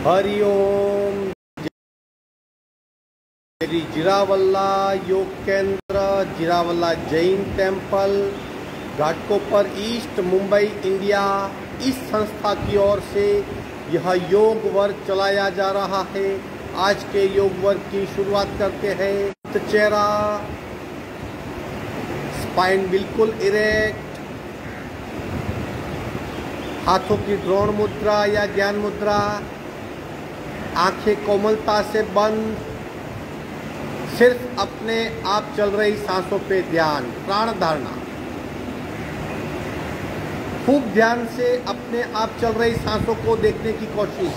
हरि ओम। Shri Jirawala Yog Kendra, Jirawala Jain temple, Ghatkopar east, Mumbai, India, इस संस्था की ओर से यह योग वर्ग चलाया जा रहा है। आज के योग वर्ग की शुरुआत करते हैं। चेहरा, स्पाइन बिल्कुल इरेक्ट, हाथों की द्रोण मुद्रा या ज्ञान मुद्रा, आंखें कोमलता से बंद, सिर्फ अपने आप चल रही सांसों पे ध्यान, प्राण धारणा। खूब ध्यान से अपने आप चल रही सांसों को देखने की कोशिश।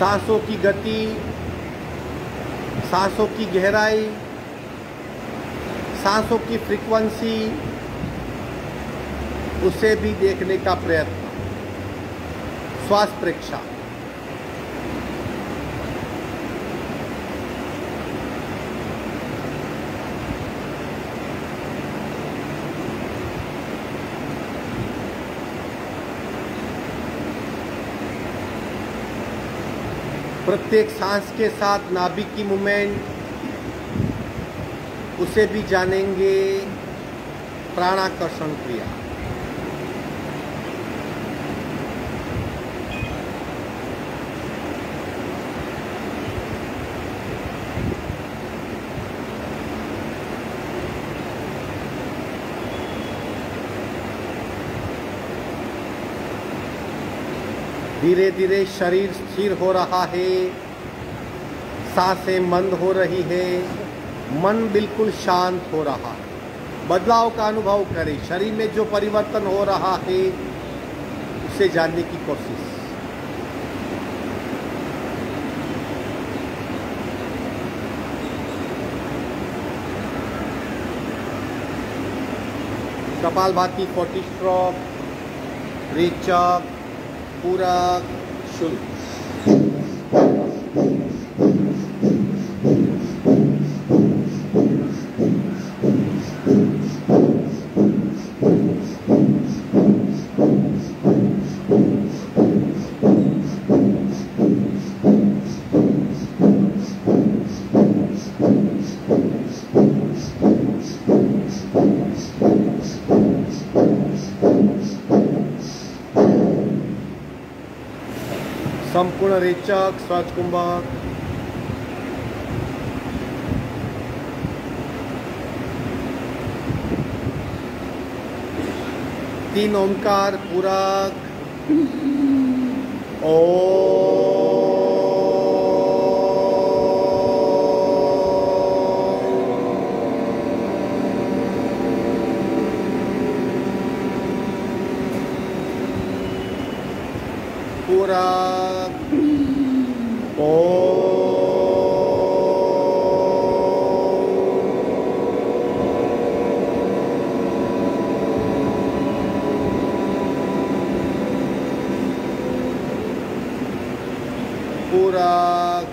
सांसों की गति, सांसों की गहराई, सांसों की फ्रीक्वेंसी, उसे भी देखने का प्रयत्न। श्वास परीक्षा। प्रत्येक सांस के साथ नाभि की मूवमेंट, उसे भी जानेंगे। प्राणाकर्षण क्रिया। धीरे धीरे शरीर स्थिर हो रहा है, सांसें मंद हो रही है, मन बिल्कुल शांत हो रहा है। बदलाव का अनुभव करें। शरीर में जो परिवर्तन हो रहा है उसे जानने की कोशिश। कपालभाति 40 स्ट्रोक, रेचक, पूरक, शुल्क। संपूर्ण रेचक, सहज कुंभक। तीन ओंकार, पूरक। पूरक। पूरक।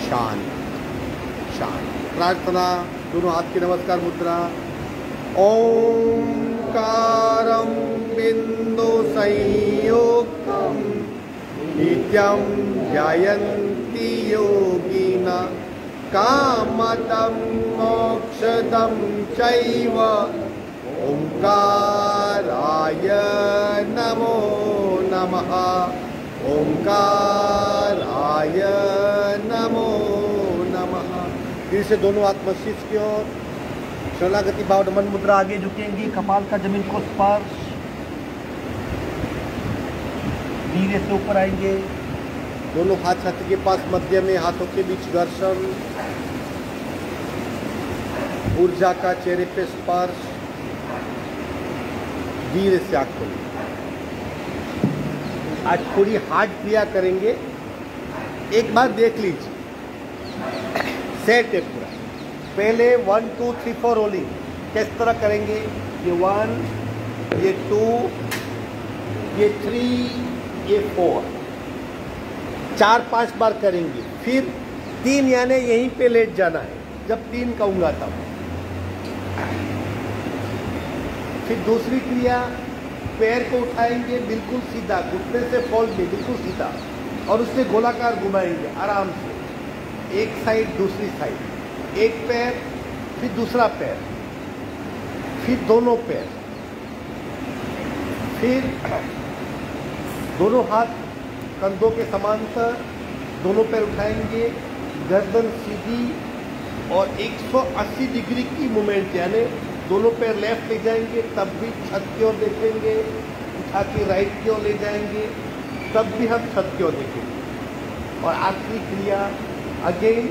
शांत शांत। प्रार्थना, दोनों हाथ की नमस्कार मुद्रा। ओंकारं बिंदु संयुक्तं नित्यं ध्यायन्ति योगिनः कामदं मोक्षदं चैव। ओंकाराय नमो नमः। ओंकाराय नमो नमः। फिर से दोनों हाथ मस्तिष्क की ओर, शरणागति भाव, नमन मुद्रा। आगे झुकेंगे, कपाल का जमीन को स्पर्श। धीरे से ऊपर आएंगे, दोनों हाथ छाती के पास, मध्य में हाथों के बीच घर्षण। ऊर्जा का चेहरे पे स्पर्श। धीरे से आंख खोलिए। आज थोड़ी हार्ड क्रिया करेंगे, एक बार देख लीजिए। सेट है पूरा। पहले 1 2 3 4 रोलिंग किस तरह करेंगे, ये 1, ये 2, ये 3, ये 4, 4-5 बार करेंगे। फिर 3 यानी यहीं पे लेट जाना है, जब 3 कहूँगा तब। फिर दूसरी क्रिया, पैर को उठाएंगे बिल्कुल सीधा, घुटने से फॉल्ट नहीं, बिल्कुल सीधा, और उससे गोलाकार घुमाएंगे आराम से, एक साइड दूसरी साइड, एक पैर फिर दूसरा पैर, फिर दोनों पैर, फिर दोनों हाथ कंधों के समांतर, दोनों पैर उठाएंगे, गर्दन सीधी और 180 डिग्री की मूवमेंट, यानी दोनों पैर लेफ्ट ले जाएंगे तब भी छत की ओर देखेंगे, उठा के राइट की ओर ले जाएंगे तब भी हम छत की ओर देखेंगे। और आखिरी क्रिया अगेन,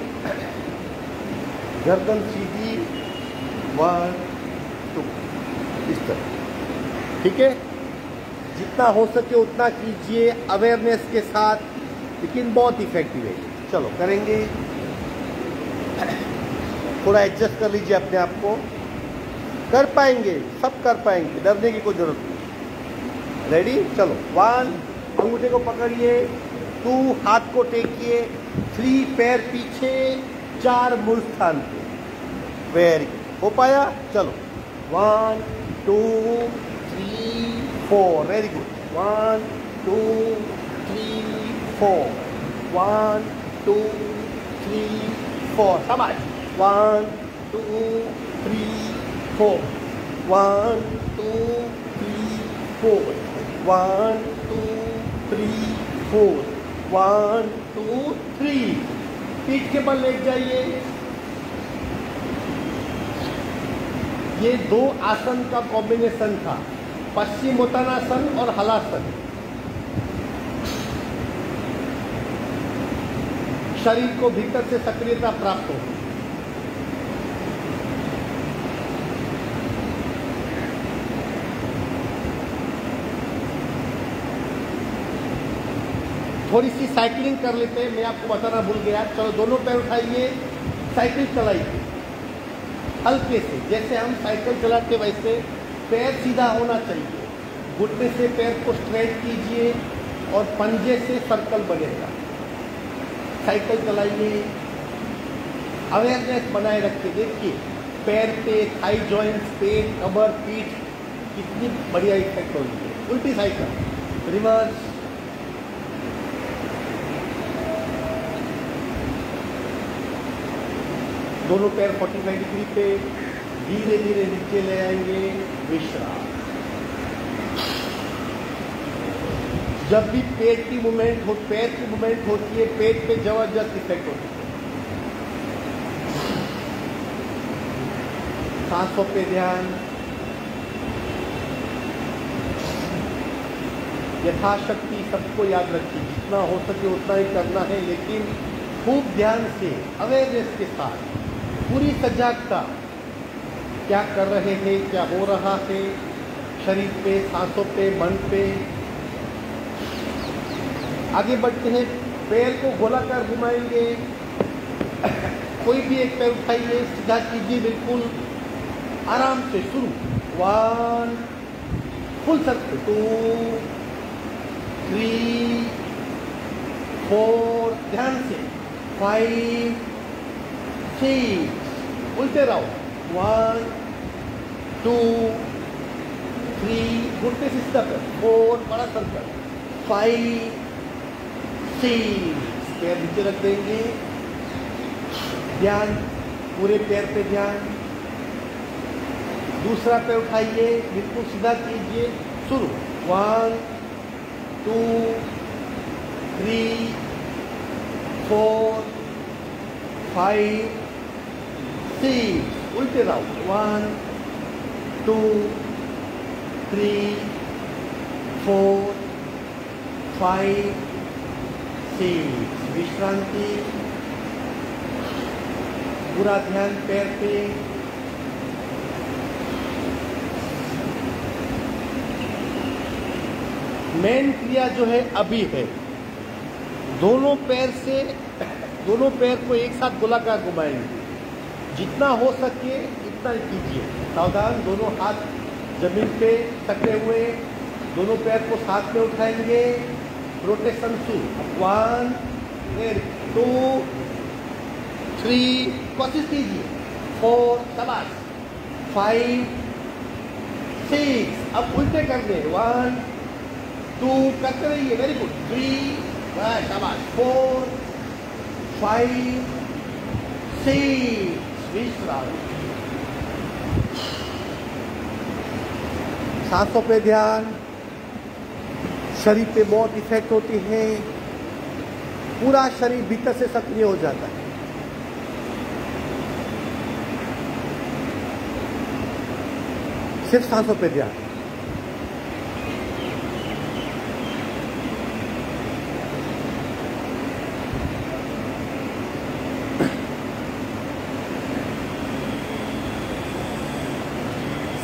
गर्दन सीधी, 1 2, इस तरह। ठीक है, जितना हो सके उतना कीजिए अवेयरनेस के साथ, लेकिन बहुत इफेक्टिव है। चलो करेंगे, थोड़ा एडजस्ट कर लीजिए अपने आप को, कर पाएंगे, सब कर पाएंगे, डरने की कोई जरूरत नहीं। रेडी, चलो। 1, अंगूठे को पकड़िए, 2, हाथ को टेकिए, 3, पैर पीछे, 4, मूल स्थान पे। वेरी गुड, हो पाया। चलो 1 2 3 4, वेरी गुड। 1 2 3 4, 1 2 3 4, शाबाश। 1 2 3 4, 1 2 3 4, 1 2 3 4, 1 2 3। पीठ के बल लेट जाइए। ये 2 आसन का कॉम्बिनेशन था, पश्चिमोत्तानासन और हलासन। शरीर को भीतर से सक्रियता प्राप्त हो। थोड़ी सी साइकिलिंग कर लेते हैं, मैं आपको बताना भूल गया। चलो दोनों पैर उठाइए, साइकिल चलाइए हल्के से, जैसे हम साइकिल चलाते वैसे। पैर सीधा होना चाहिए, घुटने से पैर को स्ट्रेच कीजिए और पंजे से सर्कल बनेगा। साइकिल चलाइए, अवेयरनेस बनाए रखिए। देखिए पैर पे, थाई जॉइंट्स पे, कमर, पीठ, कितनी बढ़िया इफेक्ट होगी। उल्टी साइकिल, रिवर्स, दोनों पैर 45 डिग्री पे, धीरे धीरे नीचे ले आएंगे, विश्राम। जब भी पेट की मूवमेंट हो, पैर की मूवमेंट होती है, पेट पे जबरदस्त इफेक्ट होती है। सांसों पे ध्यान, यथाशक्ति सबको याद रखिए, जितना हो सके उतना ही करना है, लेकिन खूब ध्यान से, अवेयरनेस के साथ, पूरी सजागता, क्या कर रहे हैं, क्या हो रहा है शरीर पे, सांसों पे, मन पे। आगे बढ़ते हैं, पैर को गोलाकार घुमाएंगे, कोई भी एक पैर उठाइए, सीधा कीजिए बिल्कुल आराम से। शुरू 1, फुल सर्कल, 2 3 4, ध्यान से, 5 6, उल्टे रहो, 1 2 3, घुटने से सीधा कर, 4, बड़ा सर्कल, 5 6, पैर नीचे रख देंगे, ध्यान पूरे पैर पे ध्यान। दूसरा पैर उठाइए, बिल्कुल सीधा कीजिए, शुरू 1 2 3 4 5 6, उल्टे रहो, 1 2 3 4 5 6, विश्रांति, पूरा ध्यान पैर पे। मेन क्रिया जो है अभी है, दोनों पैर को एक साथ गोलाकार घुमाएंगे, जितना हो सके इतना कीजिए। सावधान, दोनों हाथ जमीन पे थके हुए, दोनों पैर को साथ में उठाएंगे, रोटेशन 2, 1 2 3, कोशिश कीजिए, 4, शाबाश, 5 6, अब उल्टे करने, 1 2 करते रहिए, वेरी गुड, 3 शाबाश, 4 5 6, विश्राम। सांसों पे ध्यान, शरीर पे बहुत इफेक्ट होती है, पूरा शरीर भीतर से सक्रिय हो जाता है। सिर्फ सांसों पे ध्यान।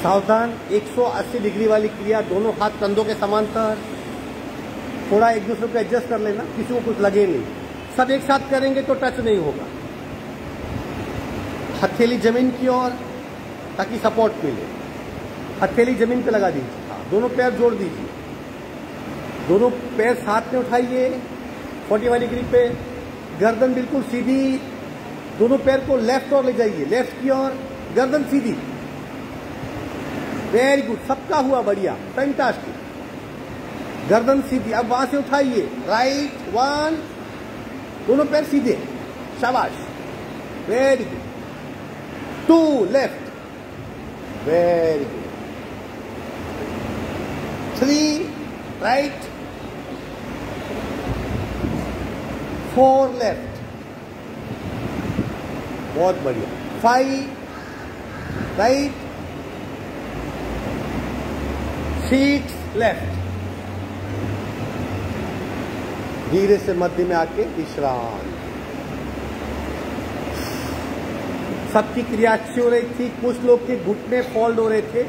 सावधान, 180 डिग्री वाली क्रिया, दोनों हाथ कंधों के समांतर, थोड़ा एक दूसरे को एडजस्ट कर लेना, किसी को कुछ लगे नहीं, सब एक साथ करेंगे तो टच नहीं होगा। हथेली जमीन की ओर ताकि सपोर्ट मिले, हथेली जमीन पे लगा दीजिए, हाँ, दोनों पैर जोड़ दीजिए, दोनों पैर साथ में उठाइए 45 डिग्री पे, गर्दन बिल्कुल सीधी, दोनों पैर को लेफ्ट ओर ले जाइए, लेफ्ट की ओर, गर्दन सीधी, वेरी गुड, सबका हुआ बढ़िया, फैंटास्टिक, गर्दन सीधी। अब वहां से उठाइए, राइट 1, दोनों पैर सीधे, शाबाश, very good, 2 left, very good, 3 right, 4 left, बहुत बढ़िया, 5 राइट, 6 लेफ्ट। धीरे से मध्य में आके विश्राम। सबकी क्रिया अच्छी हो रही थी, कुछ लोग के घुटने फोल्ड हो रहे थे,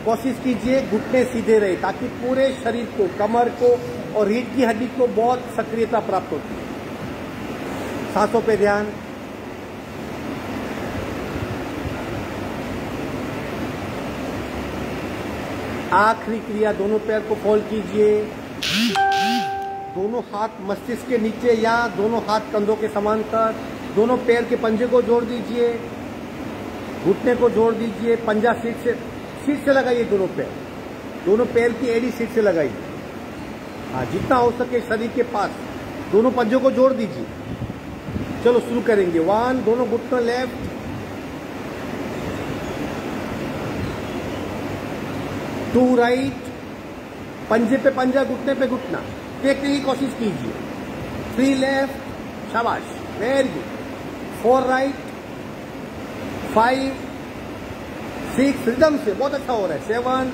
कोशिश कीजिए घुटने सीधे रहे ताकि पूरे शरीर को, कमर को और रीढ़ की हड्डी को बहुत सक्रियता प्राप्त होती है। सांसों पे ध्यान। आखिरी क्रिया, दोनों पैर को फोल्ड कीजिए, दोनों हाथ मस्तिष्क के नीचे या दोनों हाथ कंधों के समांतर, दोनों पैर के पंजे को जोड़ दीजिए, घुटने को जोड़ दीजिए, पंजा सीट से लगाइए, दोनों पैर की एड़ी सीट से लगाइए, हाँ, जितना हो सके शरीर के पास, दोनों पंजों को जोड़ दीजिए। चलो शुरू करेंगे, 1, दोनों घुटने लेफ्ट, 2 राइट, पंजे पे पंजा, घुटने पे घुटना, देखने की कोशिश कीजिए, 3 लेफ्ट, शाबाश, वेरी गुड, 4 राइट, 5 6, रिदम से बहुत अच्छा हो रहा है, 7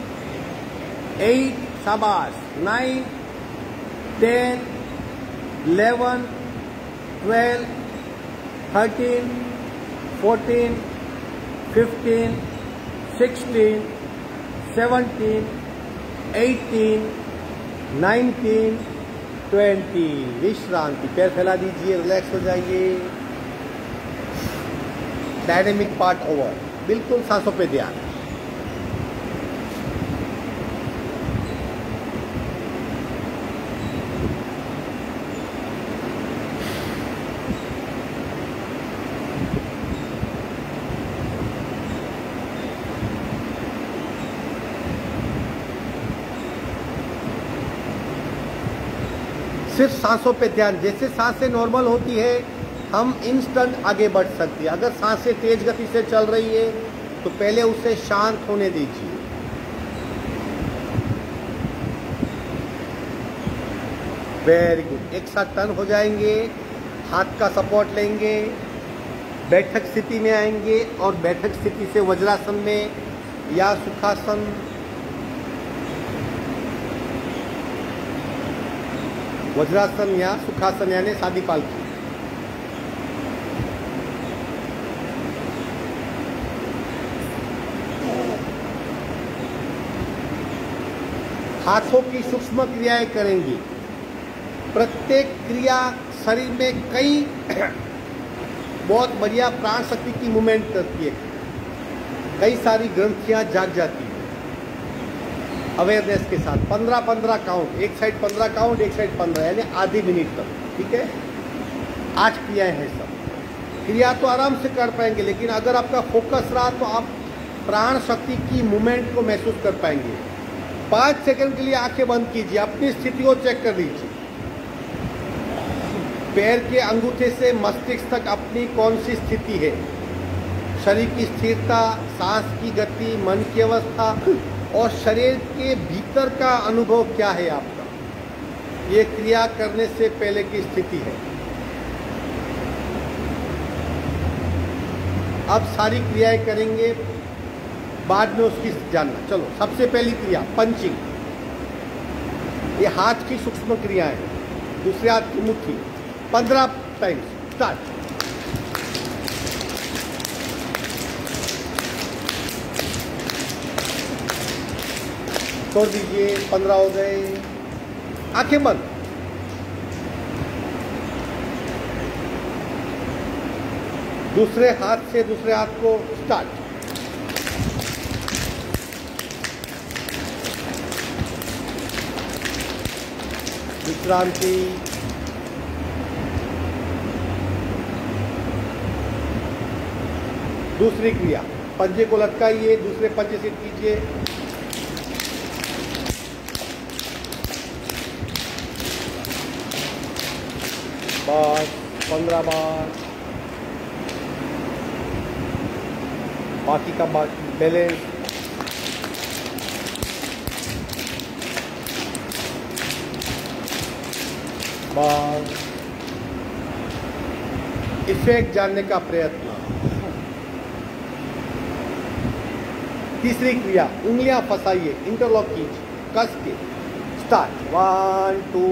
8, शाबाश, 9 10 11 12 13 14 15 16 17 18 19 20। विश्रांति, पैर फैला दीजिए, रिलैक्स हो जाइए। डायनेमिक पार्ट ओवर, बिल्कुल सांसों पे ध्यान। सिर्फ सांसों पे ध्यान। जैसे सांसें नॉर्मल होती है हम इंस्टेंट आगे बढ़ सकते हैं। अगर सांसें तेज गति से चल रही है तो पहले उसे शांत होने दीजिए। वेरी गुड, एक साथ टर्न हो जाएंगे, हाथ का सपोर्ट लेंगे, बैठक स्थिति में आएंगे और बैठक स्थिति से वज्रासन में या सुखासन, वज्रासन या सुखासन यानी सादी पालकी। हाथों की सूक्ष्म क्रियाएं करेंगे। प्रत्येक क्रिया शरीर में कई बहुत बढ़िया प्राण शक्ति की मूवमेंट करती है। कई सारी ग्रंथियां जाग जाती है अवेयरनेस के साथ। 15-15 काउंट, एक साइड 15 काउंट, एक साइड 15, यानी आधी मिनट तक। ठीक है, 8 क्रियाएं हैं सब। क्रिया तो आराम से कर पाएंगे, लेकिन अगर आपका फोकस रहा तो आप प्राण शक्ति की मूवमेंट को महसूस कर पाएंगे। 5 सेकंड के लिए आंखें बंद कीजिए, अपनी स्थिति को चेक कर लीजिए। पैर के अंगूठे से मस्तिष्क तक अपनी कौन सी स्थिति है, शरीर की स्थिरता, सांस की गति, मन की अवस्था और शरीर के भीतर का अनुभव क्या है आपका। ये क्रिया करने से पहले की स्थिति है। अब सारी क्रियाएं करेंगे, बाद में उसकी जानना। चलो, सबसे पहली क्रिया पंचिंग। ये हाथ की सूक्ष्म क्रिया है। दूसरे हाथ की मुट्ठी 15 टाइम्स। स्टार्ट। छोड़ दीजिए, 15 हो गए। आंखें बंद। दूसरे हाथ से दूसरे हाथ को स्टार्ट। विश्रांति। दूसरी क्रिया, पंजे को लटकाइए, दूसरे पंजे से कीजिए। बस 15 बार। बाकी का बैलेंस। बस इफेक्ट जानने का प्रयत्न। तीसरी क्रिया, उंगलियां फंसाइए, इंटरलॉक कीजिए, कस के। स्टार्ट। 1 2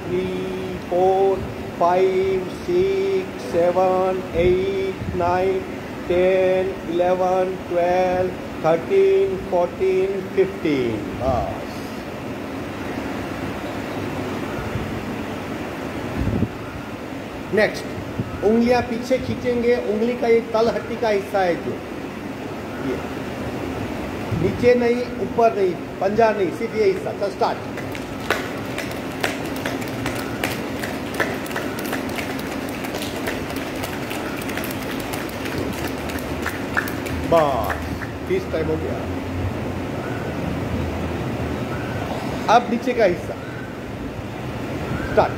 3 4 5 6 7 8 9 10 11 12 13 14 15। बस। नेक्स्ट, उंगलियां पीछे खींचेंगे। उंगली का ये तलहट्टी का हिस्सा है, जो ये नीचे नहीं, ऊपर नहीं, पंजा नहीं, सिर्फ ये हिस्सा। तो स्टार्ट। बस 30 टाइम हो गया। अब नीचे का हिस्सा। स्टार्ट।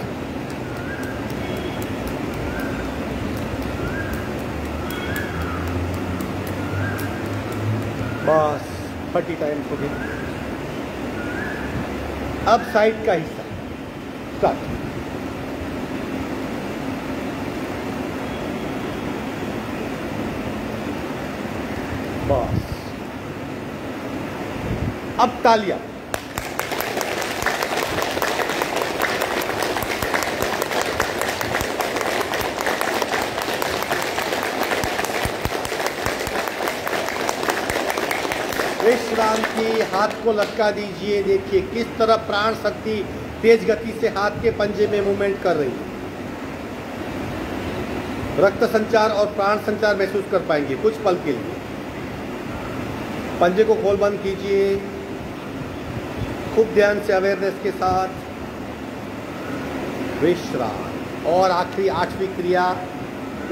बस 30 टाइम्स हो गए। अब साइड का हिस्सा। स्टार्ट। बस। अब तालियां। विश्रांति। हाथ को लटका दीजिए। देखिए किस तरह प्राण शक्ति तेज गति से हाथ के पंजे में मूवमेंट कर रही है। रक्त संचार और प्राण संचार महसूस कर पाएंगे कुछ पल के लिए। पंजे को खोल बंद कीजिए, खूब ध्यान से, अवेयरनेस के साथ। विश्राम। और आखिरी 8वीं क्रिया,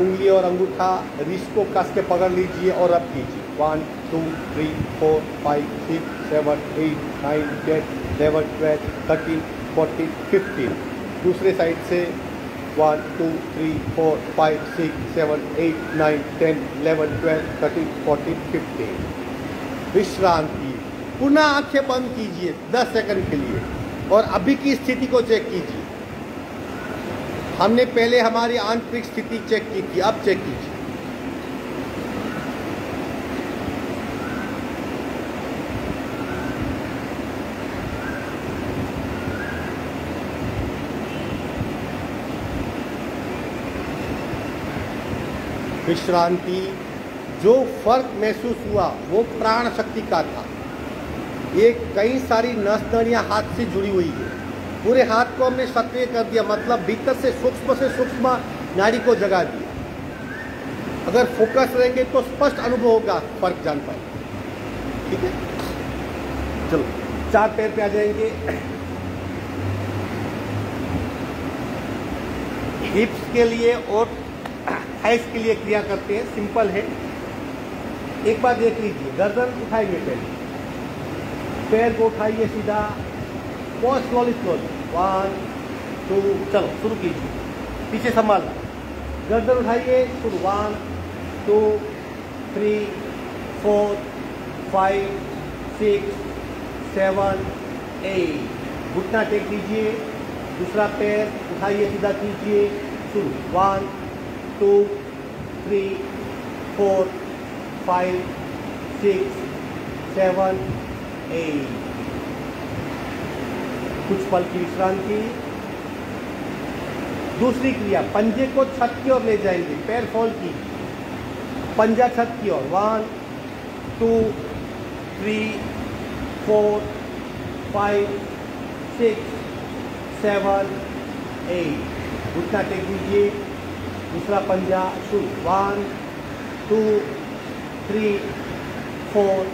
उंगली और अंगूठा रिस्ट को कस के पकड़ लीजिए और रब कीजिए। 1 2 3 4 5 6 7 8 9 10 11 12 13 14 15। दूसरे साइड से 1 2 3 4 5 6 7 8 9 10 11 12 13 14 15। विश्रांति। पुनः आंखें बंद कीजिए 10 सेकंड के लिए और अभी की स्थिति को चेक कीजिए। हमने पहले हमारी आंतरिक स्थिति चेक की थी, अब चेक कीजिए। विश्रांति। जो फर्क महसूस हुआ वो प्राण शक्ति का था। ये कई सारी नस नाड़ियाँ हाथ से जुड़ी हुई है। पूरे हाथ को हमने सक्रिय कर दिया, मतलब भीतर से सूक्ष्म नाड़ी को जगा दिया। अगर फोकस रहेंगे तो स्पष्ट अनुभव होगा, फर्क जान पाएंगे। ठीक है, चलो 4 पैर पे आ जाएंगे। हिप्स के लिए और थाइस के लिए क्रिया करते हैं, सिंपल है। एक बार देख लीजिए, गर्दन उठाइए, पहले पैर को उठाइए सीधा, बहुत स्लोली 1 2, चलो शुरू कीजिए, पीछे संभालना, गर्दन उठाइए, शुरू 1 2 3 4 5 6 7 8, घुटना टेक लीजिए, दूसरा पैर उठाइए, सीधा कीजिए, शुरू 1 2 3 4 5 6 7 8। कुछ पल की विश्रांति। दूसरी क्रिया, पंजे को छत की ओर ले जाएंगे, पैर फोल्ड की, पंजा छत की ओर 1 2 3 4 5 6 7 8, घुटना टेक दीजिए, दूसरा पंजा, शुरू 1 2 3 4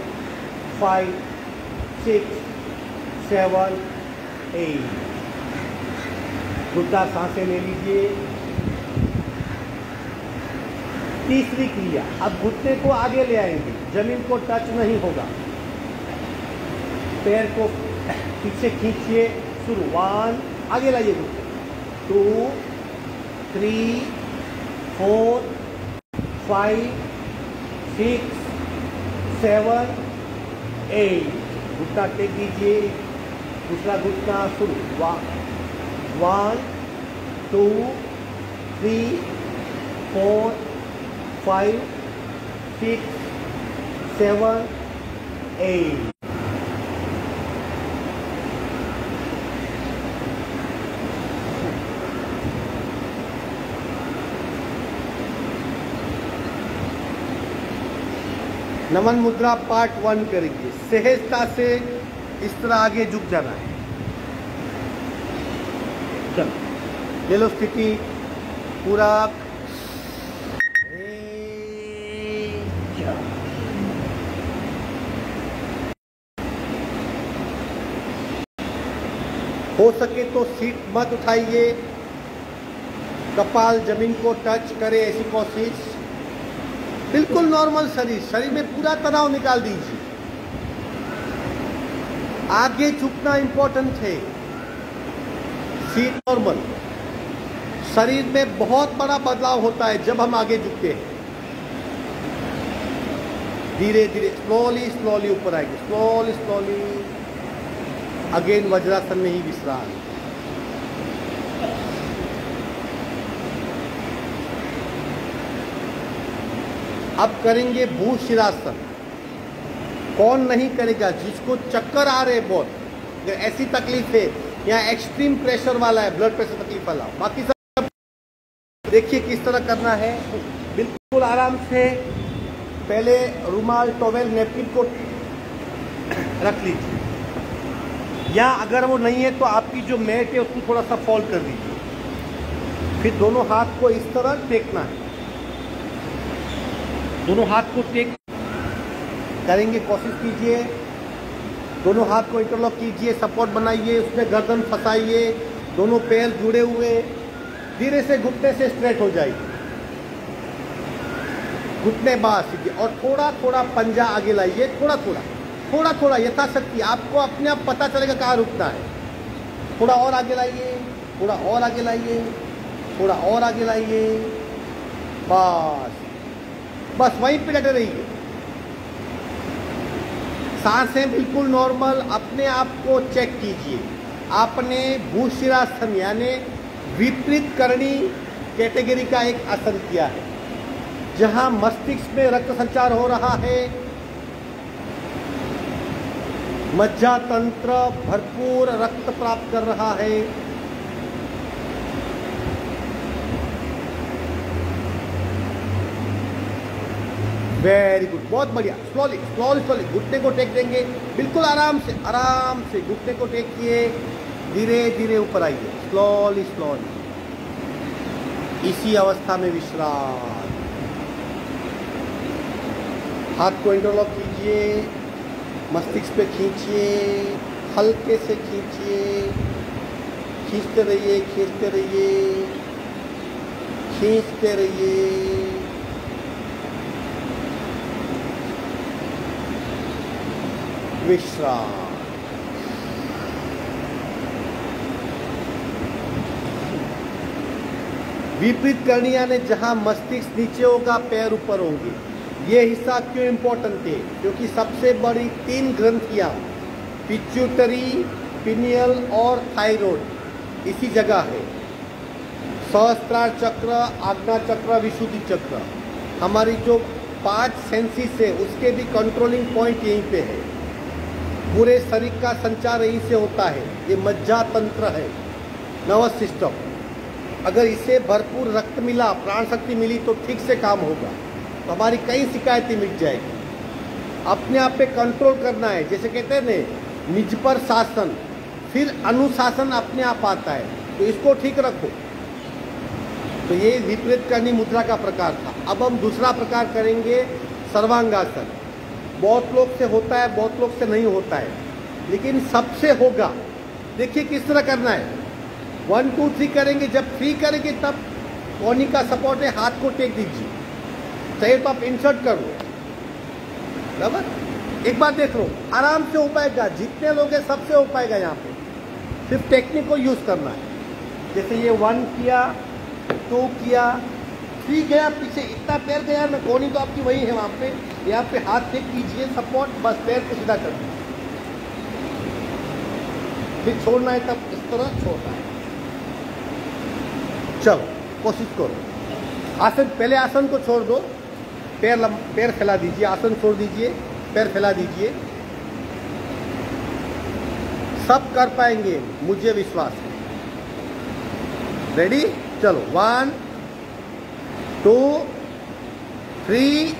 5 6 7 8, घुटना सांसें ले लीजिए। तीसरी क्रिया, अब घुटने को आगे ले आएंगे, जमीन को टच नहीं होगा, पैर को पीछे खींचिए, शुरू 1, आगे लाइए घुटने, 2 3 4 5 6 7 8, घुटना टेक दीजिए, दूसरा घुटना, शुरू 1 2 3 4 5 6 7 8। नमन मुद्रा पार्ट 1 करेंगे। सहजता से इस तरह आगे झुक जाना है। चलो ले लो स्थिति, पूरा हो सके तो सीट मत उठाइए, कपाल जमीन को टच करे, ऐसी कोशिश। बिल्कुल नॉर्मल शरीर में पूरा तनाव निकाल दीजिए। आगे झुकना इंपॉर्टेंट है, सीट नॉर्मल। शरीर में बहुत बड़ा बदलाव होता है जब हम आगे झुकते हैं। धीरे धीरे स्लोली ऊपर आएंगे, स्लोली अगेन वज्रासन में ही विश्राम। अब करेंगे भूशिरासन। कौन नहीं करेगा? जिसको चक्कर आ रहे बहुत, अगर ऐसी तकलीफ है या एक्सट्रीम प्रेशर वाला है, ब्लड प्रेशर तकलीफ वाला, बाकी सब देखिए किस तरह करना है। बिल्कुल आराम से पहले रुमाल, टॉवेल, नैपकिन को रख लीजिए, या अगर वो नहीं है तो आपकी जो मैट है उसको थोड़ा सा फोल्ड कर दीजिए। फिर दोनों हाथ को इस तरह टेकना है, दोनों हाथ को टेक करेंगे, कोशिश कीजिए। दोनों हाथ को इंटरलॉक कीजिए, सपोर्ट बनाइए, उसमें गर्दन फंसाइए, दोनों पैर जुड़े हुए, धीरे से घुटने से स्ट्रेट हो जाइए, घुटने बाहर सीधे, और थोड़ा थोड़ा पंजा आगे लाइए, थोड़ा थोड़ा यथाशक्ति। आपको अपने आप पता चलेगा कहाँ रुकना है। थोड़ा और आगे लाइए, थोड़ा और आगे लाइए, थोड़ा और आगे लाइए, बस वहीं पे डटे रहिए। सांसें बिल्कुल नॉर्मल। अपने आप को चेक कीजिए। आपने भूशिरासन यानी विपरीत करणी कैटेगरी का एक आसन किया है, जहां मस्तिष्क में रक्त संचार हो रहा है, मज्जा तंत्र भरपूर रक्त प्राप्त कर रहा है। वेरी गुड, बहुत बढ़िया। स्लोली स्लोली स्लोली घुटने को टेक देंगे, बिल्कुल आराम से घुटने को टेक किए, धीरे धीरे ऊपर आइए, स्लोली स्लोली। इसी अवस्था में विश्राम। हाथ को इंटरलॉक कीजिए, मस्तिष्क पे खींचिए, हल्के से खींचिए, खींचते रहिए, खींचते रहिए, खींचते रहिए। विश्राम। विपरीत करनी यानी जहां मस्तिष्क नीचे होगा, पैर ऊपर होंगे। ये हिस्सा क्यों इंपॉर्टेंट है? क्योंकि सबसे बड़ी 3 ग्रंथियां पिट्यूटरी, पिनियल और थायराइड इसी जगह है। सहस्त्रार चक्र, आज्ञा चक्र, विशुद्धि चक्र, हमारी जो 5 सेंसिस है उसके भी कंट्रोलिंग पॉइंट यहीं पे है। पूरे शरीर का संचार यहीं से होता है। ये मज्जा तंत्र है, नर्वस सिस्टम। अगर इसे भरपूर रक्त मिला, प्राण शक्ति मिली तो ठीक से काम होगा, तो हमारी कई शिकायतें मिट जाएगी। अपने आप पे कंट्रोल करना है। जैसे कहते हैं ना, निज पर शासन, फिर अनुशासन अपने आप आता है, तो इसको ठीक रखो। तो ये विपरीत करनी मुद्रा का प्रकार था। अब हम दूसरा प्रकार करेंगे, सर्वांगासन। बहुत लोग से होता है, बहुत लोग से नहीं होता है, लेकिन सबसे होगा। देखिए किस तरह करना है। 1 2 3 करेंगे, जब 3 करेंगे तब कोहनी का सपोर्ट है, हाथ को टेक दीजिए। चाहे तो आप इंसर्ट कर लो, बराबर। एक बार देख लो, आराम से हो पाएगा। जितने लोग हैं सबसे हो पाएगा। यहाँ पे सिर्फ टेक्निक को यूज करना है। जैसे ये 1 किया, 2 किया, 3 गया, पीछे इतना पैर गया ना, कोहनी तो आपकी वही है। वहाँ पे यहाँ पे हाथ टेक कीजिए, सपोर्ट, बस पैर को सीधा कर दीजिए। फिर छोड़ना है तब इस तरह छोड़ना है। चलो कोशिश करो। आसन, पहले आसन को छोड़ दो, पैर फैला दीजिए, आसन छोड़ दीजिए, पैर फैला दीजिए। सब कर पाएंगे, मुझे विश्वास है। रेडी? चलो 1 2 3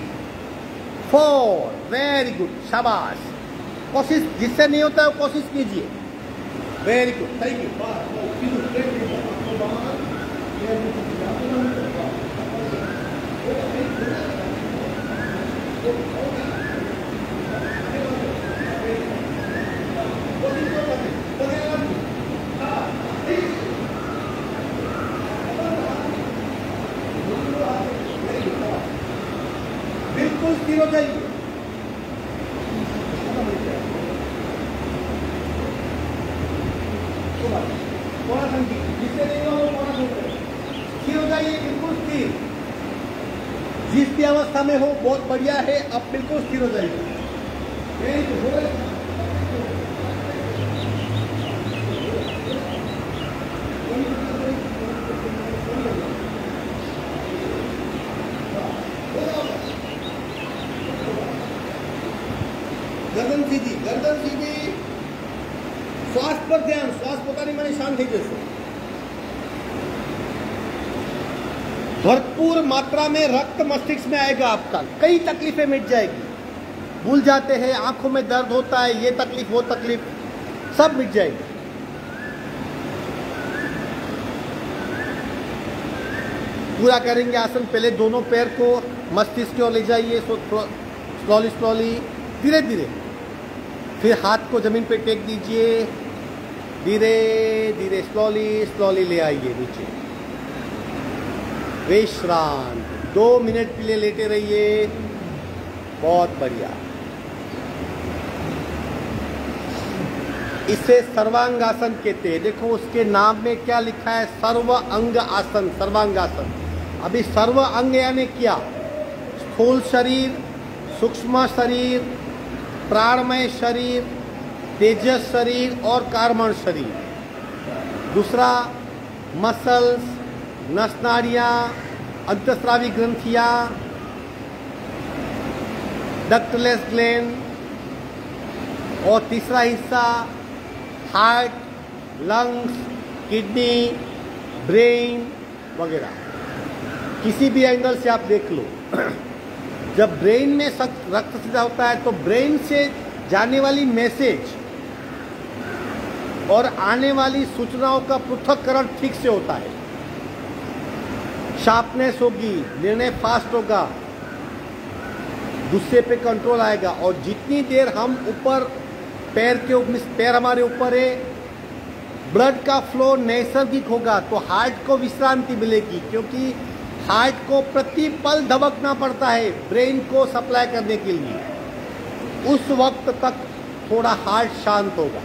4। वेरी गुड, शाबाश। कोशिश, जिससे नहीं होता है वो कोशिश कीजिए। Very good, thank you. बिल्कुल स्थिर हो जाइए। थोड़ा संगीत, जिससे नहीं हो थोड़ा स्थिर हो जाइए, बिल्कुल स्थिर। जिस भी अवस्था में हो बहुत बढ़िया है, अब बिल्कुल स्थिर हो जाइए। गर्दन सीधी, गर्दन सीधी। श्वास पर ध्यान, श्वास पता नहीं मैंने शांत है जैसे। भरपूर मात्रा में रक्त मस्तिष्क में आएगा, आपका कई तकलीफें मिट जाएगी। भूल जाते हैं, आंखों में दर्द होता है, ये तकलीफ वो तकलीफ सब मिट जाएगी। पूरा करेंगे आसन। पहले दोनों पैर को मस्तिष्क की ओर ले जाइए, स्लोली स्लोली, धीरे धीरे। फिर हाथ को जमीन पे टेक दीजिए, धीरे धीरे स्लोली स्लोली ले आइए नीचे। विश्राम। 2 मिनट के लिए लेटे रहिए, बहुत बढ़िया। इसे सर्वांगासन कहते हैं। देखो उसके नाम में क्या लिखा है, सर्व अंग आसन, सर्वांगासन। अभी सर्व अंग यानी क्या? स्थूल शरीर, सूक्ष्म शरीर, प्राणमय शरीर, तेजस शरीर और कार्बन शरीर। दूसरा मसल्स, नसनाड़ियाँ, अंतस्रावी ग्रंथियाँ, डक्टलेस ग्लैंड। और तीसरा हिस्सा हार्ट, लंग्स, किडनी, ब्रेन वगैरह। किसी भी एंगल से आप देख लो। जब ब्रेन में रक्त सीधा होता है तो ब्रेन से जाने वाली मैसेज और आने वाली सूचनाओं का पृथक्करण ठीक से होता है, शार्पनेस होगी, निर्णय फास्ट होगा, गुस्से पे कंट्रोल आएगा। और जितनी देर हम ऊपर पैर हमारे ऊपर है, ब्लड का फ्लो नैसर्गिक होगा तो हार्ट को विश्रांति मिलेगी, क्योंकि हार्ट को प्रति पल धबकना पड़ता है ब्रेन को सप्लाई करने के लिए। उस वक्त तक थोड़ा हार्ट शांत होगा।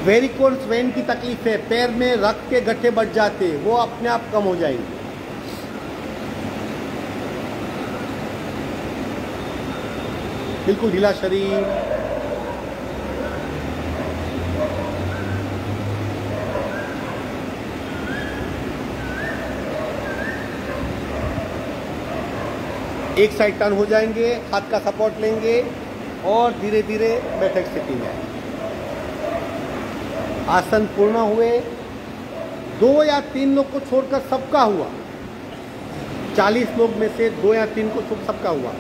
वेरिकोस वेन की तकलीफ है, पैर में रक्त के गड्ढे बढ़ जाते, वो अपने आप कम हो जाएंगे। बिल्कुल ढीला शरीर, एक साइड टर्न हो जाएंगे, हाथ का सपोर्ट लेंगे और धीरे धीरे बैठक सेटिंग है। आसन पूर्ण हुए, 2 या 3 लोग को छोड़कर सबका हुआ। 40 लोग में से 2 या 3 को छोड़ सबका हुआ।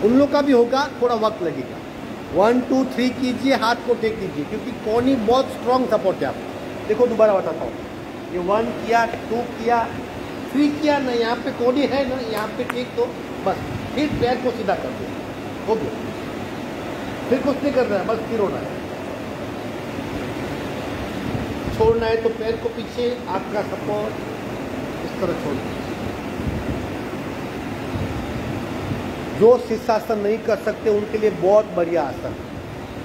उन लोग का भी होगा, थोड़ा वक्त लगेगा। 1 2 3 कीजिए, हाथ को टेक कीजिए, क्योंकि कोनी बहुत स्ट्रॉन्ग सपोर्ट है आपको। देखो दोबारा बताता हूँ, ये 1 किया, 2 किया, 3 किया ना, यहाँ पे कोनी है ना, यहाँ पे टेक दो बस, फिर पैर को सीधा कर दो, हो गया। फिर कुछ नहीं करना है, बस स्थिर होना है। छोड़ना है तो पैर को पीछे, हाथ का सपोर्ट इस तरह छोड़ना। जो शीर्षासन नहीं कर सकते उनके लिए बहुत बढ़िया आसन।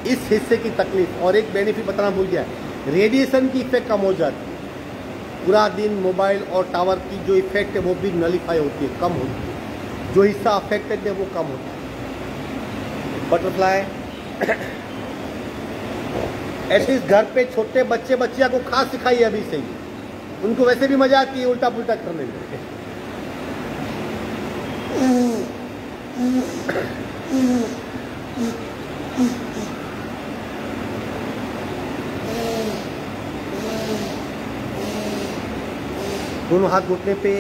इस हिस्से की तकलीफ और एक बेनिफिट बताना भूल गया, रेडिएशन की इफेक्ट कम हो जाती है। पूरा दिन मोबाइल और टावर की जो इफेक्ट है वो भी नलीफाई होती है, कम होती है। जो हिस्सा अफेक्टेड है वो कम होता है। बटरफ्लाई ऐसे इस घर पे छोटे बच्चे बच्चियां को खास सिखाइए अभी से ही, उनको वैसे भी मजा आती है उल्टा पुल्टा करने में। दोनों हाथ घुटने पे,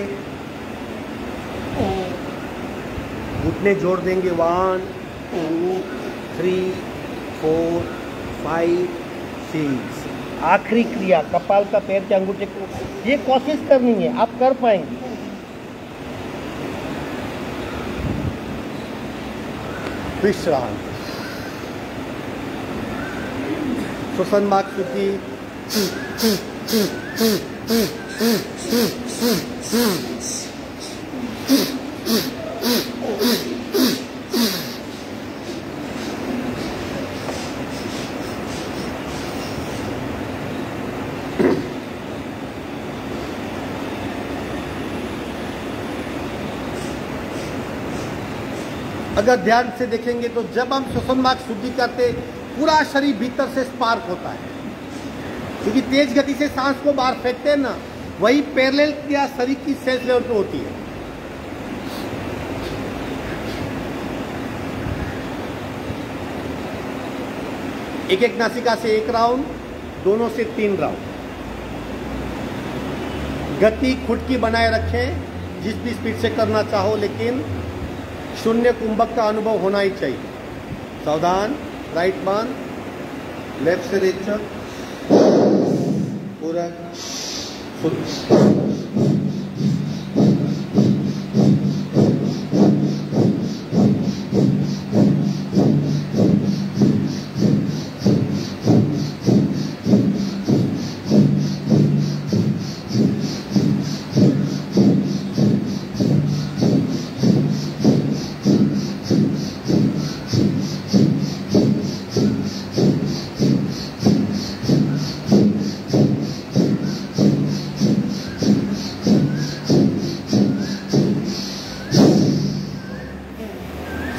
घुटने जोड़ देंगे। 1 2 3 4 5 6। आखिरी क्रिया कपाल का पैर के अंगूठे को, ये कोशिश करनी है, आप कर पाएंगे। विश्राम, श्वसन मार्ग शुद्धि। अगर ध्यान से देखेंगे तो जब हम श्वसन मार्ग शुद्धि करते, पूरा शरीर भीतर से स्पार्क होता है, क्योंकि तेज गति से सांस को बाहर फेंकते हैं ना, वही पैरेलल क्रिया शरीर की सेल्स लेवल पे होती है। एक एक नासिका से 1 राउंड, दोनों से 3 राउंड। गति खुद की बनाए रखें, जिस भी स्पीड से करना चाहो, लेकिन शून्य कुंभक का अनुभव होना ही चाहिए। सावधान, राइट बांध, लेफ्ट से रेचक, पूरा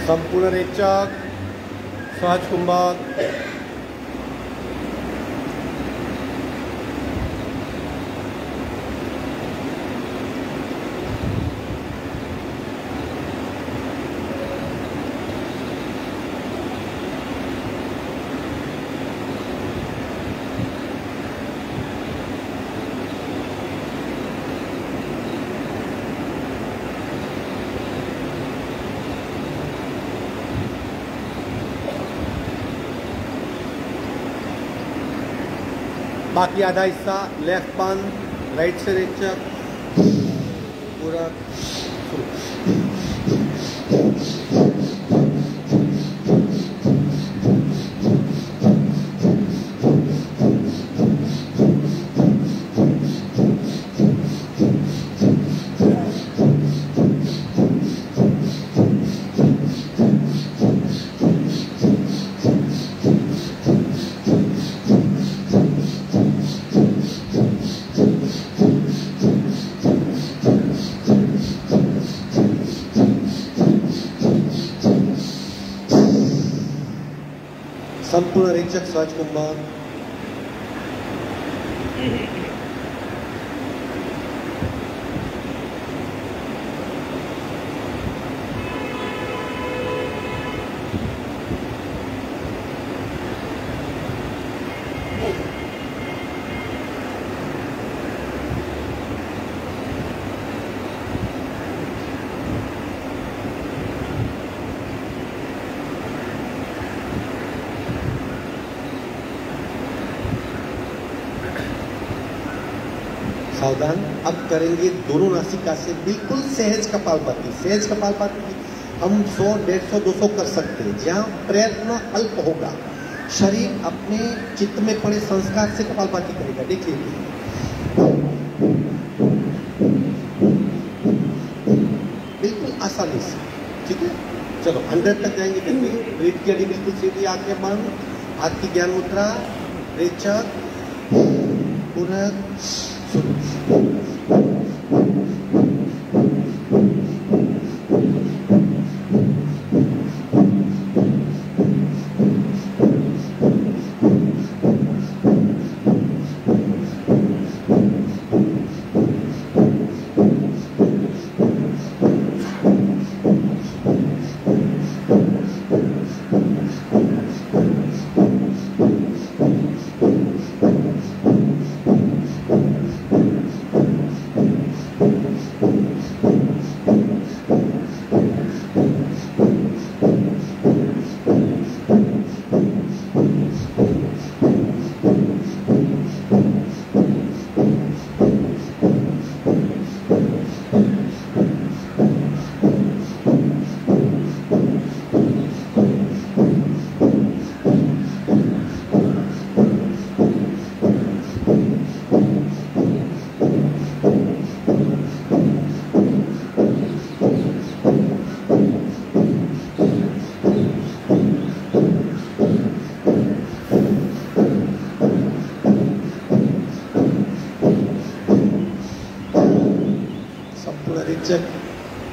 संपूर्ण रेचक, सहज कुंभक। बाकी आधा हिस्सा लेफ्ट बंद, राइट से रेचक, पूरा संपूर्ण रेचक सहज कुंभक। सावधान। अब करेंगे दोनों नासिका से बिल्कुल सहज कपालभाति। सहज कपालभाति हम 100, 150, 200 कर सकते हैं, जहाँ प्रयत्न अल्प होगा। शरीर अपने चित्त में पड़े संस्कार से कपालभाति करेगा। देख लीजिए, बिल्कुल आसानी से। ठीक है, चलो 100 तक जाएंगे। देखिए, रीढ़ की हड्डी बिल्कुल सीधी, आंखें बंद, हाथ की ज्ञान मुद्रा, रेचक, पूरक,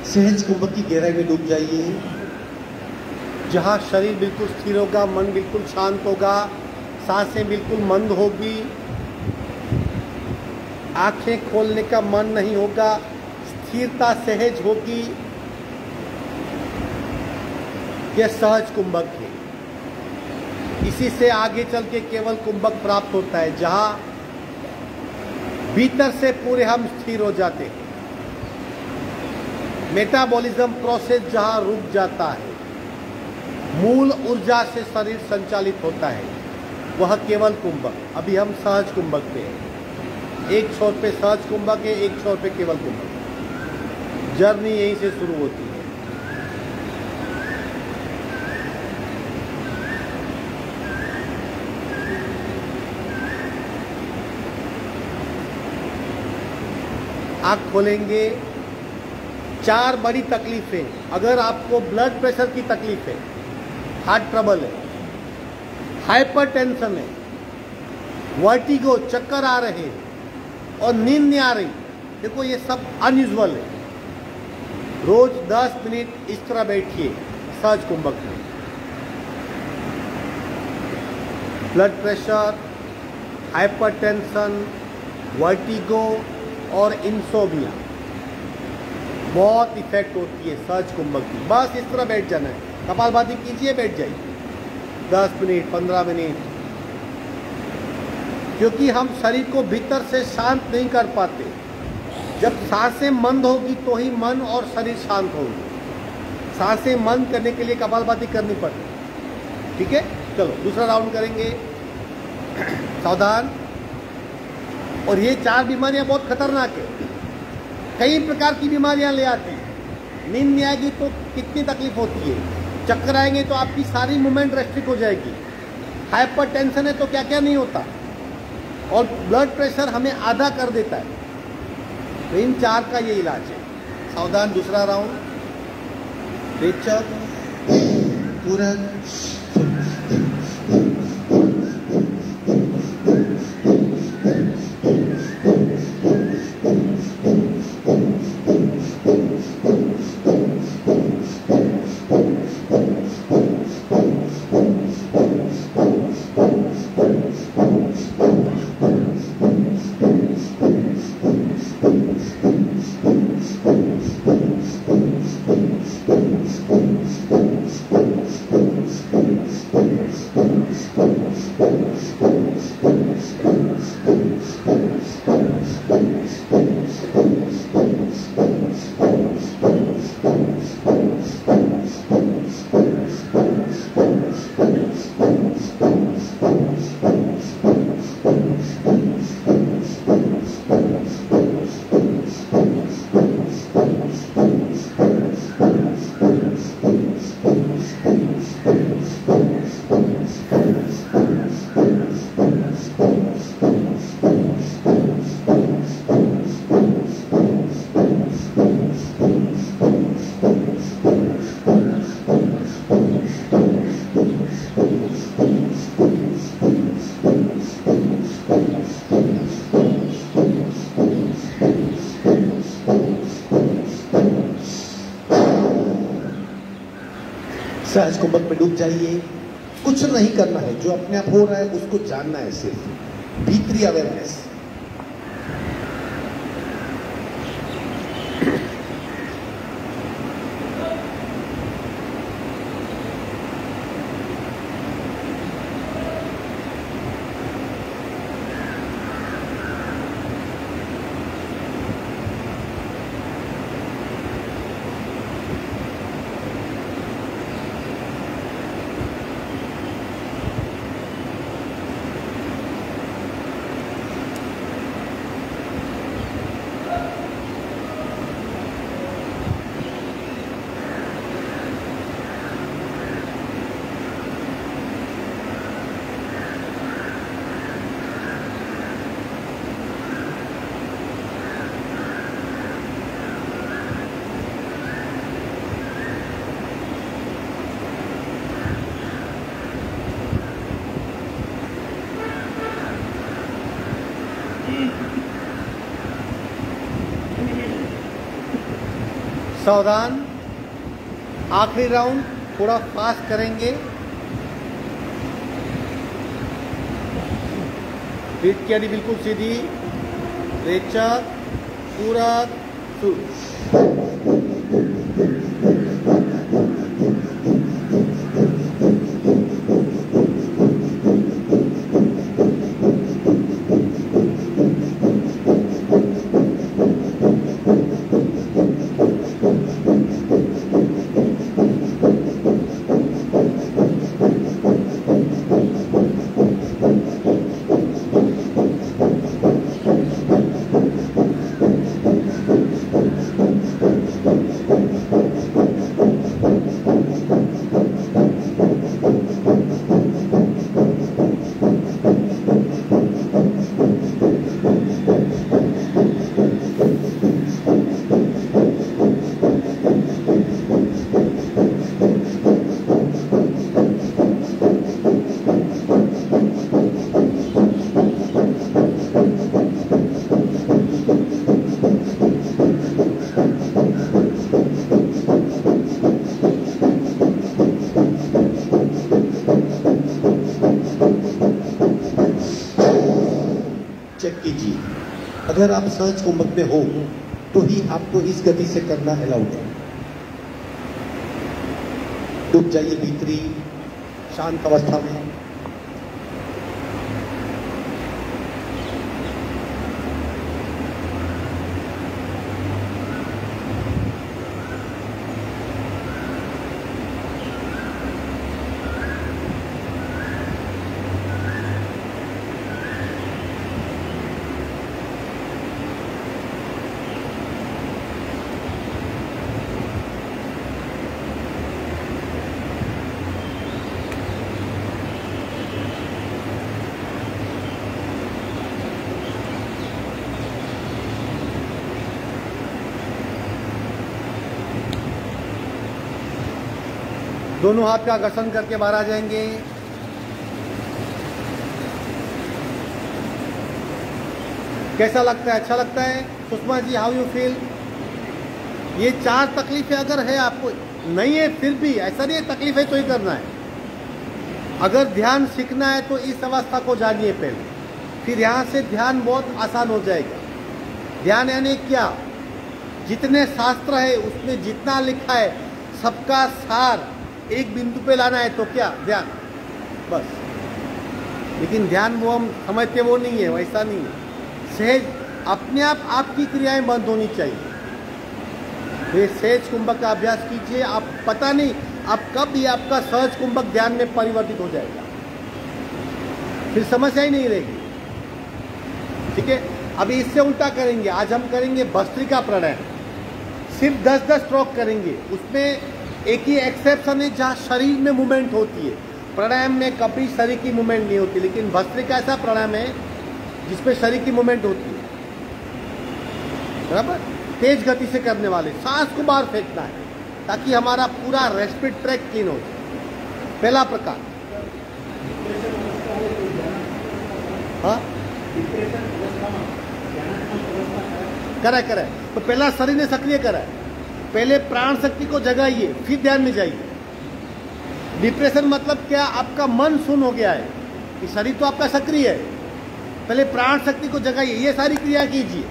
सहज कुंभक की गहराई में डूब जाइए, जहाँ शरीर बिल्कुल स्थिर होगा, मन बिल्कुल शांत होगा, सांसें बिल्कुल मंद होगी, आंखें खोलने का मन नहीं होगा, स्थिरता सहज होगी। यह सहज कुंभक है। इसी से आगे चल के केवल कुंभक प्राप्त होता है, जहाँ भीतर से पूरे हम स्थिर हो जाते हैं। मेटाबॉलिज्म प्रोसेस जहां रुक जाता है, मूल ऊर्जा से शरीर संचालित होता है, वह केवल कुंभक। अभी हम सहज कुंभक पे हैं। एक छोर पे सहज कुंभक है, एक छोर पे केवल कुंभक। जर्नी यहीं से शुरू होती है। आँख खोलेंगे। 4 बड़ी तकलीफें। अगर आपको ब्लड प्रेशर की तकलीफ है, हार्ट ट्रबल है, हाइपरटेंशन है, वर्टिगो, चक्कर आ रहे हैं और नींद नहीं आ रही, देखो ये सब अनयूजुअल है। रोज 10 मिनट इस तरह बैठिए सहज कुंभक में। ब्लड प्रेशर, हाइपरटेंशन, वर्टिगो और इंसोमिया बहुत इफेक्ट होती है सहज कुंभक की। बस इस तरह बैठ जाना है, कपालभाति कीजिए, बैठ जाइए 10 मिनट, 15 मिनट, क्योंकि हम शरीर को भीतर से शांत नहीं कर पाते। जब सांसें मंद होगी तो ही मन और शरीर शांत होगी। सांसें मंद करने के लिए कपालभाति करनी पड़ती। ठीक है, चलो दूसरा राउंड करेंगे। सावधान। और ये 4 बीमारियां बहुत खतरनाक है, कई प्रकार की बीमारियां ले आती है। नींद नहीं आएगी तो कितनी तकलीफ होती है, चक्कर आएंगे तो आपकी सारी मूवमेंट रेस्ट्रिक्ट हो जाएगी, हाइपर टेंशन है तो क्या क्या नहीं होता, और ब्लड प्रेशर हमें आधा कर देता है। तो इन 4 का ये इलाज है। सावधान, दूसरा राउंड। रेचक, पूरक, सहज कुंभक में डूब जाइए। कुछ नहीं करना है, जो अपने आप हो रहा है उसको जानना है, सिर्फ भीतरी अवेयरनेस। सावधान, आखिरी राउंड थोड़ा फास्ट करेंगे। पीठ की अड़ी बिल्कुल सीधी। रेचक, पूरक, शुरू। चेक कीजिए, अगर आप सहज कुंभक में हो तो ही आपको इस गति से करना अलाउड है। डूब जाइए भीतरी शांत अवस्था में। दोनों हाथ का घर्षण करके बाहर आ जाएंगे। कैसा लगता है? अच्छा लगता है? Sushma ji, how you feel? ये 4 तकलीफें अगर है आपको, नहीं है फिर भी ऐसा नहीं है तकलीफ है तो ही करना है। अगर ध्यान सीखना है तो इस अवस्था को जानिए पहले, फिर यहाँ से ध्यान बहुत आसान हो जाएगा। ध्यान यानी क्या? जितने शास्त्र है उसमें जितना लिखा है सबका सार एक बिंदु पे लाना है तो क्या? ध्यान, बस। लेकिन ध्यान वो हम समझते वो नहीं है, वैसा नहीं है। सहज अपने आप आपकी क्रियाएं बंद होनी चाहिए। फिर सहज कुंभक का अभ्यास कीजिए। आप पता नहीं आप कब ये आपका सहज कुंभक ध्यान में परिवर्तित हो जाएगा, फिर समस्या ही नहीं रहेगी। ठीक है, अभी इससे उल्टा करेंगे। आज हम करेंगे भस्त्रिका प्राणायाम, सिर्फ 10-10 स्ट्रोक करेंगे। उसमें एक ही एक्सेप्शन है जहाँ शरीर में मूवमेंट होती है। प्राणायाम में कभी शरीर की मूवमेंट नहीं होती, लेकिन भस्त्रिका ऐसा प्राणायाम है जिसमें शरीर की मूवमेंट होती है। बराबर? तेज गति से करने वाले, सांस को बाहर फेंकना है ताकि हमारा पूरा रेस्पिरेटरी ट्रैक क्लीन हो जाए। पहला प्रकार। हाँ, करा तो पहला शरीर ने सक्रिय करा है। पहले प्राण शक्ति को जगाइए, फिर ध्यान में जाइए। डिप्रेशन मतलब क्या? आपका मन शून्य हो गया है, कि शरीर तो आपका सक्रिय है। पहले प्राण शक्ति को जगाइए, ये सारी क्रिया कीजिए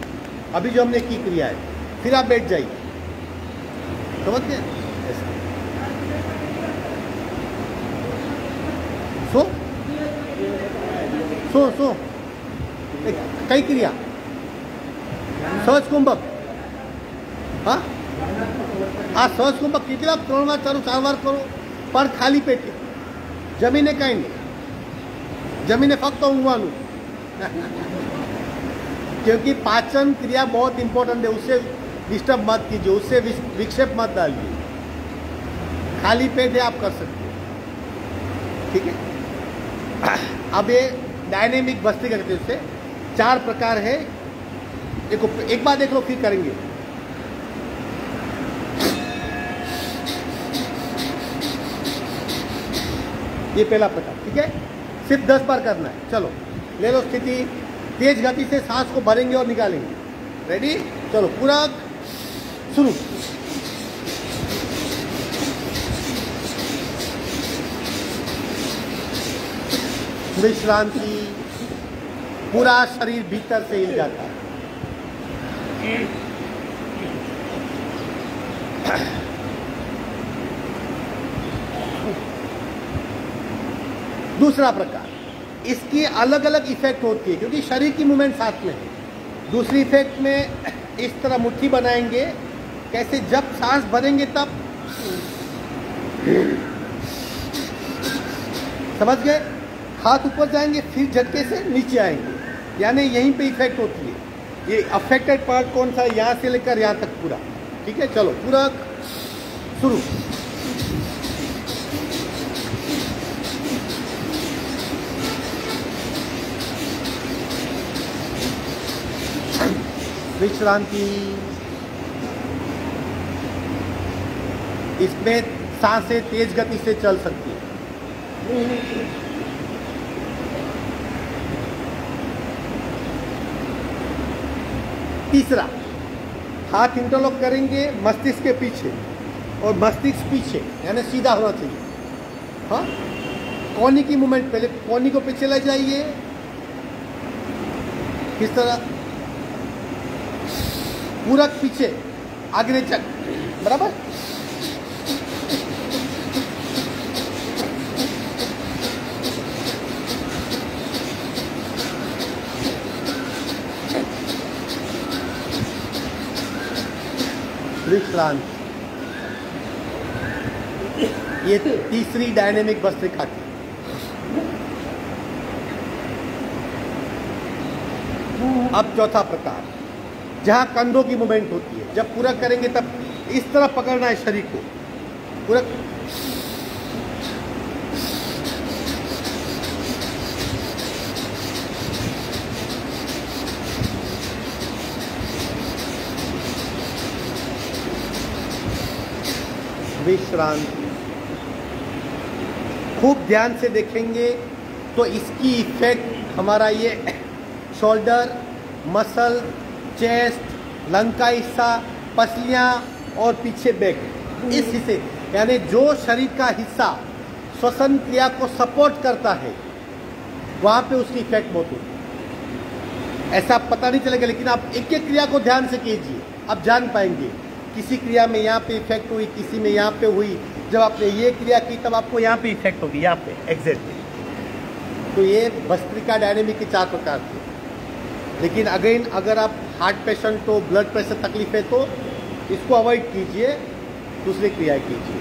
अभी जो हमने की क्रिया है, फिर आप बैठ जाइए। समझ गए? सो कई क्रिया। सहज कुंभक, हाँ सहज कुंभक कितना 3 बार 4 बार करो, पर खाली पेटे। जमीने कहीं नहीं, जमीने फक्त ઊંઘવાનું। क्योंकि पाचन क्रिया बहुत इंपॉर्टेंट है, उससे डिस्टर्ब मत कीजिए, उससे विक्षेप मत डालिए। खाली पेट है, आप कर सकते हैं। ठीक है, अब ये डायनेमिक भस्त्रिका करते हैं। उससे 4 प्रकार है। एक बार देख लो, फिर करेंगे। ये पहला प्रकार। ठीक है, सिर्फ 10 बार करना है। चलो ले लो स्थिति, तेज गति से सांस को भरेंगे और निकालेंगे। रेडी? चलो पूरा शुरू। विश्रांति, पूरा शरीर भीतर से हिल जाता है। दूसरा प्रकार, इसकी अलग अलग इफेक्ट होती है क्योंकि शरीर की मूवमेंट साथ में है। दूसरी इफेक्ट में इस तरह मुट्ठी बनाएंगे। कैसे? जब सांस भरेंगे तब, समझ गए? हाथ ऊपर जाएंगे, फिर झटके से नीचे आएंगे, यानी यहीं पे इफेक्ट होती है। ये अफेक्टेड पार्ट कौन सा है? यहाँ से लेकर यहाँ तक पूरा। ठीक है, चलो पूरा शुरू। विश्रांति, इसमें सांसें तेज गति से चल सकती है। तीसरा, हाथ इंटरलॉक करेंगे मस्तिष्क के पीछे और मस्तिष्क पीछे, यानी सीधा होना चाहिए। हाँ, कोहनी की मूवमेंट, पहले कोहनी को पीछे ले जाइए। किस तरह? पूरक पीछे, आगे चल। बराबर? विश्रांति, ये तीसरी डायनेमिक भस्त्रिका थी। अब चौथा प्रकार, जहां कंधों की मूवमेंट होती है। जब पूरा करेंगे तब इस तरह पकड़ना है शरीर को पूरा। विश्रांति, खूब ध्यान से देखेंगे तो इसकी इफेक्ट हमारा ये शोल्डर, मसल, चेस्ट, लंग का हिस्सा, पसलियाँ और पीछे बैक, इस हिस्से यानी जो शरीर का हिस्सा श्वसन क्रिया को सपोर्ट करता है वहाँ पे उसकी इफेक्ट बहुत होती है। ऐसा पता नहीं चलेगा, लेकिन आप एक एक क्रिया को ध्यान से कीजिए, आप जान पाएंगे किसी क्रिया में यहाँ पे इफेक्ट हुई, किसी में यहाँ पे हुई। जब आपने ये क्रिया की तब आपको यहाँ पे इफेक्ट होगी, यहाँ पे एग्जैक्टली। तो ये भस्त्रिका डायनेमिक के 4 प्रकार थे। लेकिन अगेन अगर आप हार्ट पेशेंट हो, ब्लड प्रेशर तकलीफ है तो इसको अवॉइड कीजिए, दूसरी क्रिया कीजिए।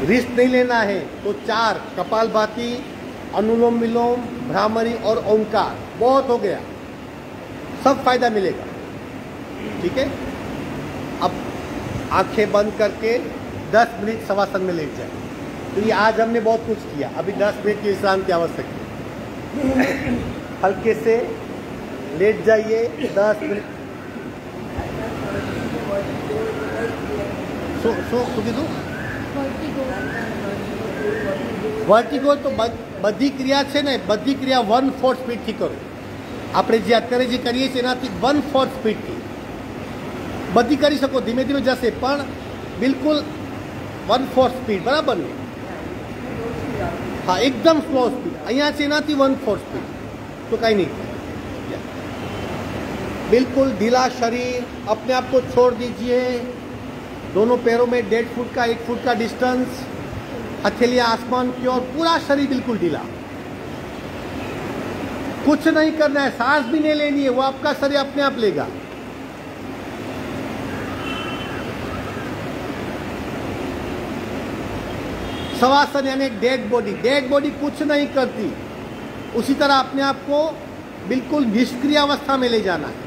रिस्क नहीं लेना है तो 4 कपालभाति, अनुलोम विलोम, भ्रामरी और ओंकार, बहुत हो गया, सब फायदा मिलेगा। ठीक है, अब आंखें बंद करके 10 मिनट शवासन में लेट जाए। तो ये आज हमने बहुत कुछ किया, अभी 10 मिनट की विश्राम की आवश्यकता है। हल्के से लेट जाइए 10 मिनट। વર્ટિગો તો બધી ક્રિયા છે ને, બધી ક્રિયા 1/4 સ્પીડથી કરો। આપણે જે અત્યારે જે કરીએ છીએ એનાથી 1/4 સ્પીડથી બધી કરી શકો, ધીમે ધીમે જશે પણ બિલકુલ 1/4 સ્પીડ, બરાબર ને? હા, એકદમ સ્લો સ્પીડ। અહીંયા છે એનાથી 1/4 સ્પીડ, તો કાંઈ नहीं। बिल्कुल ढीला शरीर, अपने आप को छोड़ दीजिए। दोनों पैरों में 1.5 फुट का 1 फुट का डिस्टेंस, हथेलियां आसमान की ओर, पूरा शरीर बिल्कुल ढीला। कुछ नहीं करना है, सांस भी नहीं लेनी है, वो आपका शरीर अपने आप लेगा। शवासन यानी डेड बॉडी कुछ नहीं करती, उसी तरह अपने आप को बिल्कुल निष्क्रिय अवस्था में ले जाना है।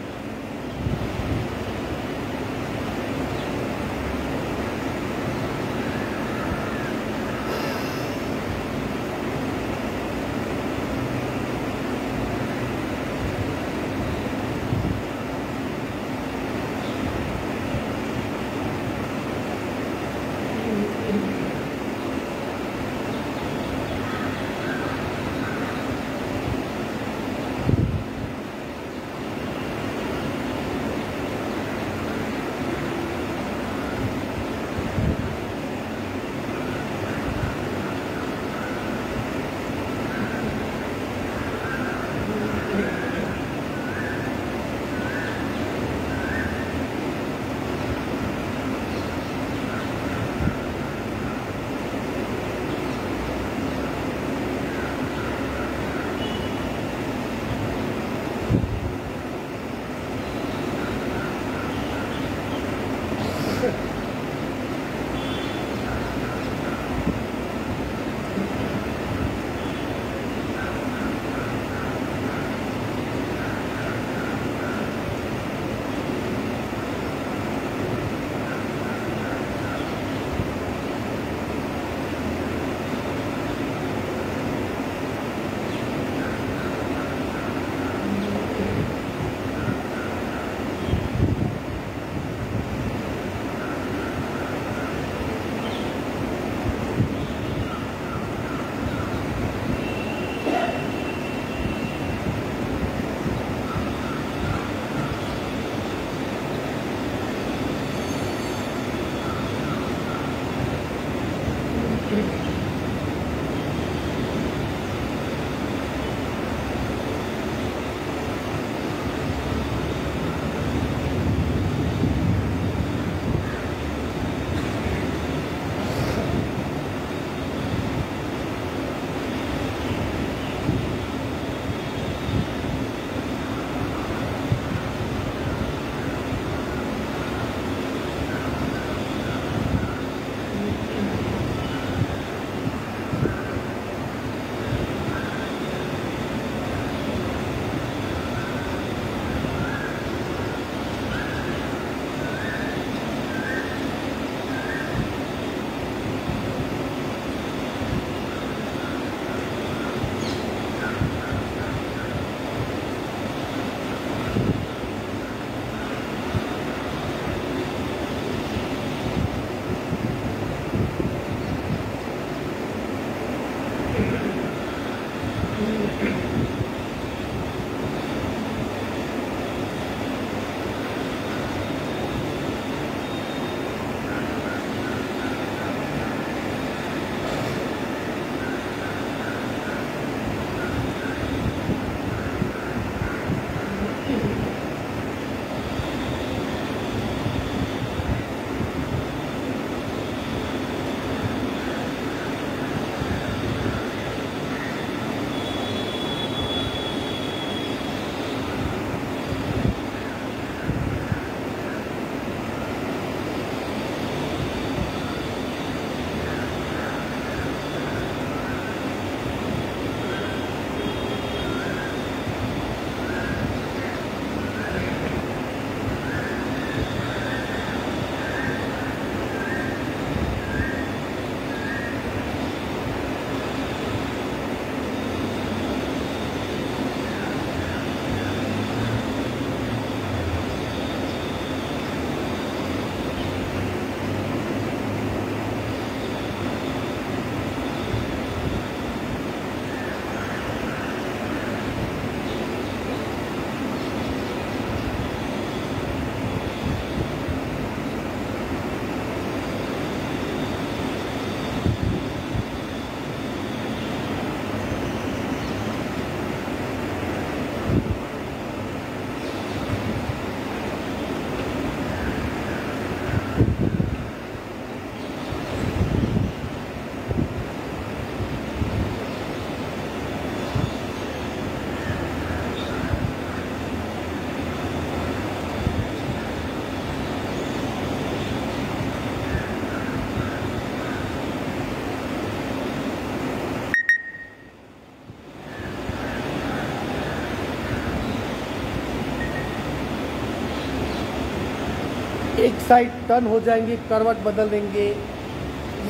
साइड टर्न हो जाएंगे, करवट बदल देंगे,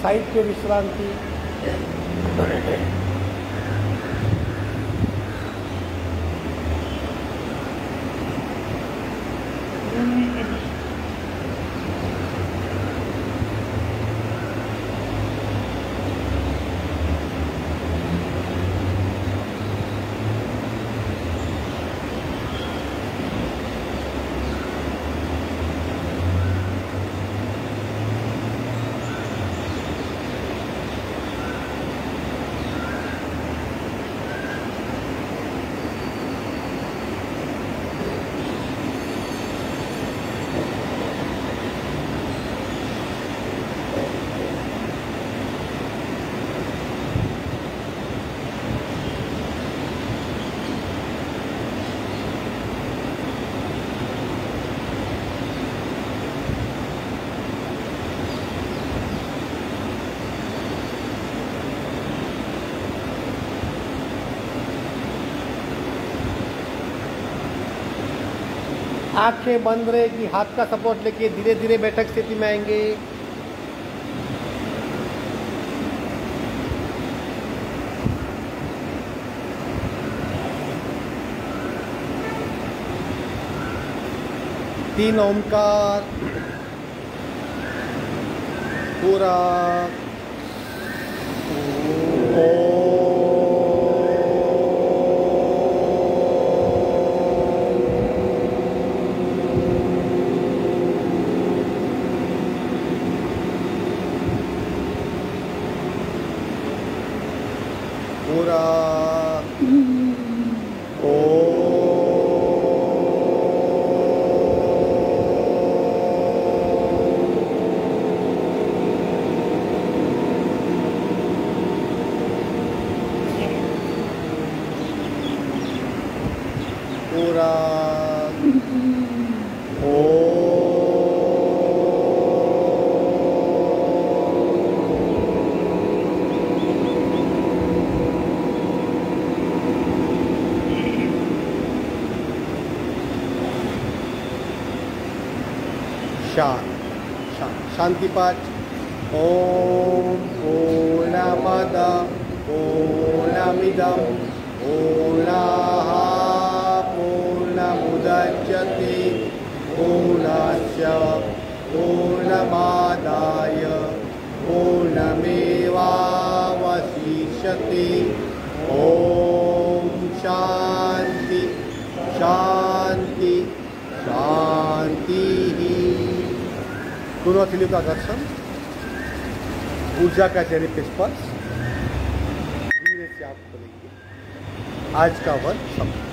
साइड पे विश्रांति। आंखें बंद रहेगी, हाथ का सपोर्ट लेके धीरे धीरे बैठक स्थिति में आएंगे। तीन ओमकार पूरा पूरा पूरा शांति पाठ। ओम पूर्णमद पूर्णमिदं पूर्णाः पूर्णमुदच्यते पूर्णस्य पूर्णमादाय पूर्णमेवावशिष्यते। ओम शांति शांति शांति। दोनों हथेलियों का घर्षण, ऊर्जा का चेहरे पे स्पर्श, धीरे से आप खोलेंगे। आज का वर्ग समाप्त।